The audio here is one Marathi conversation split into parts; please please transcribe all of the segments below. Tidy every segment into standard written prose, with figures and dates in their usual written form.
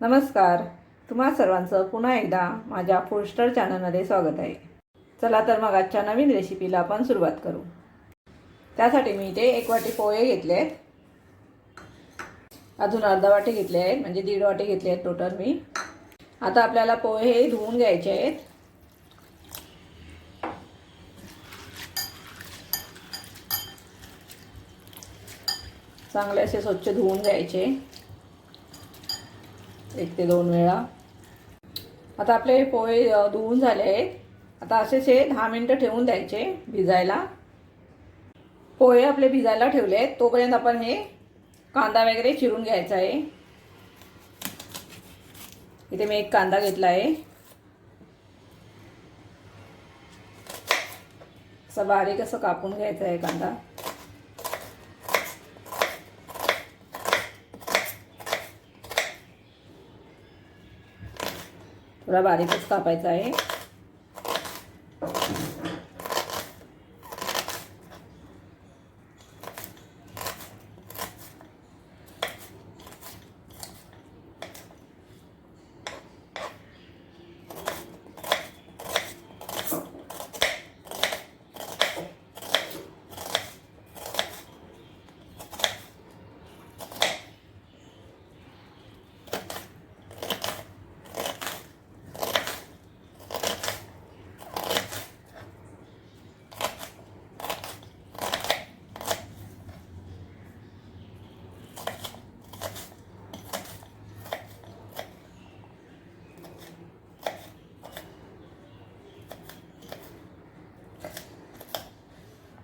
नमस्कार. तुम्हा सर्वांचं पुन्हा एकदा माझ्या फूड स्टार चॅनलमध्ये स्वागत आहे. चला तर मग आजच्या नवीन रेसिपीला आपण सुरुवात करू. त्यासाठी मी इथे 1 वाटी पोहे घेतलेत. अजून अर्धा वाटी घेतले आहेत, म्हणजे 1.5 वाटी घेतले आहेत टोटल मी. आता आपल्याला पोहे धुवून घ्यायचे आहेत. चांगले असे स्वच्छ धुवून घ्यायचे 1 ते 2 वेळा. आता आपले पोहे धुवून झाले आहेत. आता असेच 10 मिनिटं ठेवून द्यायचे भिजायला. पोहे आपले भिजायला ठेवलेत तोपर्यंत आपण हे कांदा वगैरे चिरून घ्यायचा आहे. इथे मी 1 कांदा घेतला आहे. असं बारीक असं कापून घ्यायचा आहे कांदा. थोडा बारीकच कापायचा आहे.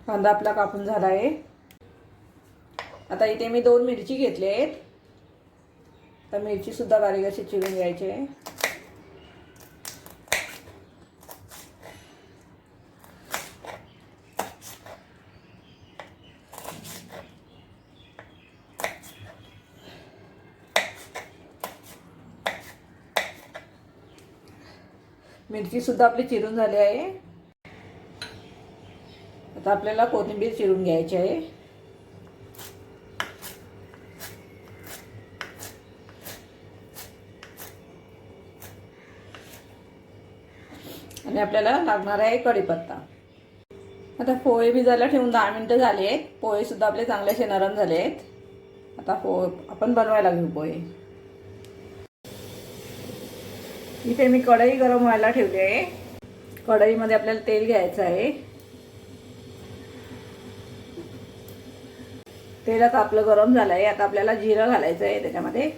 कांदा आपला कापून झाला आहे. आता इथे मी 2 मिरची घेतले आहेत. तर मिरची सुद्धा बारीक अशी चिरून घ्यायची आहे. मिरची सुद्धा आपली चिरून झाली आहे. आता आपल्याला कोथिंबीर चिरून घ्यायची आहे. आणि आपल्याला लागणार आहे कढीपत्ता. आता पोहे भिजायला ठेवून 10 मिनिटं झाली आहेत. पोहे सुद्धा आपले चांगले असे नरम झाले आहेत. आता आपण बनवायला घेऊ पोहे. इथे मी कढई गरम व्हायला ठेवली आहे. कढईमध्ये आपल्याला तेल घ्यायचं आहे. तेल आता आपलं गरम झालं आहे. आता आपल्याला जिरं घालायचं आहे त्याच्यामध्ये.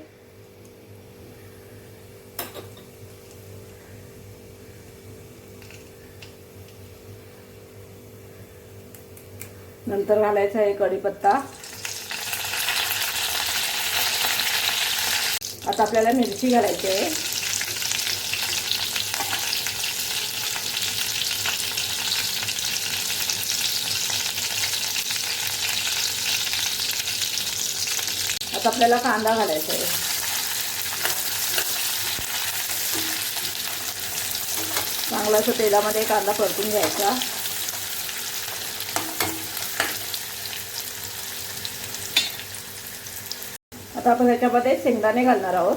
नंतर घालायचा आहे कढीपत्ता. आता आपल्याला मिरची घालायची आहे. आता आपल्याला कांदा घालायचा आहे. चांगला असं तेलामध्ये कांदा परतून घ्यायचा. आता आपण याच्यामध्ये शेंगदाणे घालणार आहोत.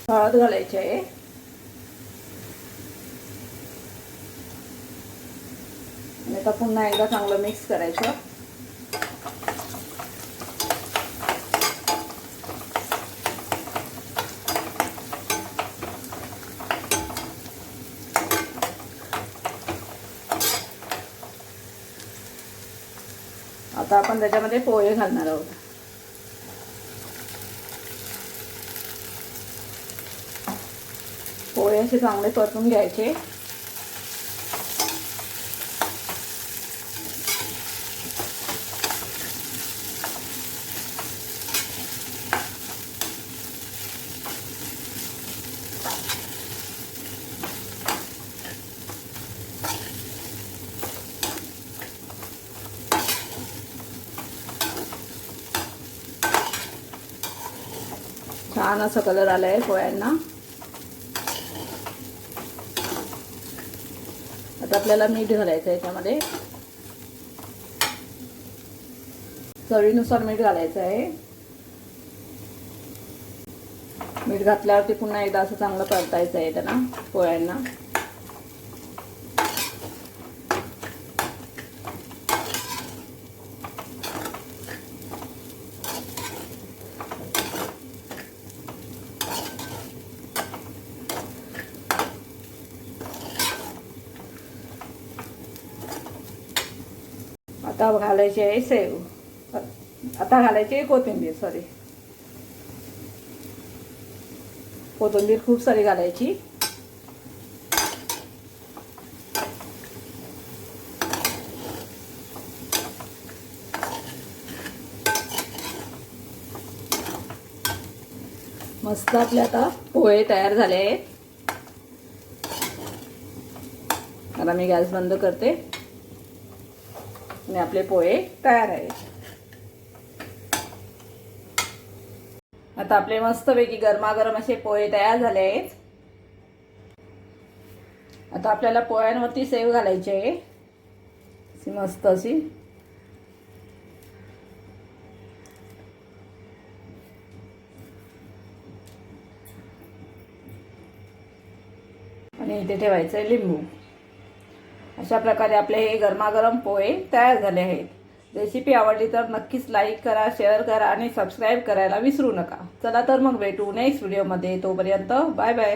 हळद घालायची आहे. आता पुन्हा एकदा चांगलं मिक्स करायचं. आता आपण त्याच्यामध्ये पोहे घालणार आहोत. पोहे असे चांगले परतून घ्यायचे. छान असा कलर आलाय पोह्यांना. आता आपल्याला मीठ घालायचं आहे याच्यामध्ये, चवीनुसार मीठ घालायचं आहे. मीठ घातल्यावरती पुन्हा एकदा असं चांगलं परतायचं आहे त्यांना, पोळ्यांना. आता घालायची आहे सेव, आता घालायची आहे कोथिंबीर. कोथिंबीर खूप सारी घालायची. मस्त आपले आता पोहे तयार झाले आहेत. आता मी गॅस बंद करते आणि आपले पोहे तयार आहेत. आता आपले मस्तपैकी गरमागरम असे पोहे तयार झाले आहेत. आता आपल्याला पोह्यांवरती सेव घालायची आहे, मस्त अशी. आणि इथे ठेवायचं आहे लिंबू. अशा प्रकारे आपले हे गरमागरम पोहे तयार झाले आहेत. रेसिपी आवडली तर नक्कीच लाईक करा, शेअर करा आणि सबस्क्राईब करायला विसरू नका. चला तर मग भेटू नेक्स्ट व्हिडिओमध्ये. तोपर्यंत बाय बाय.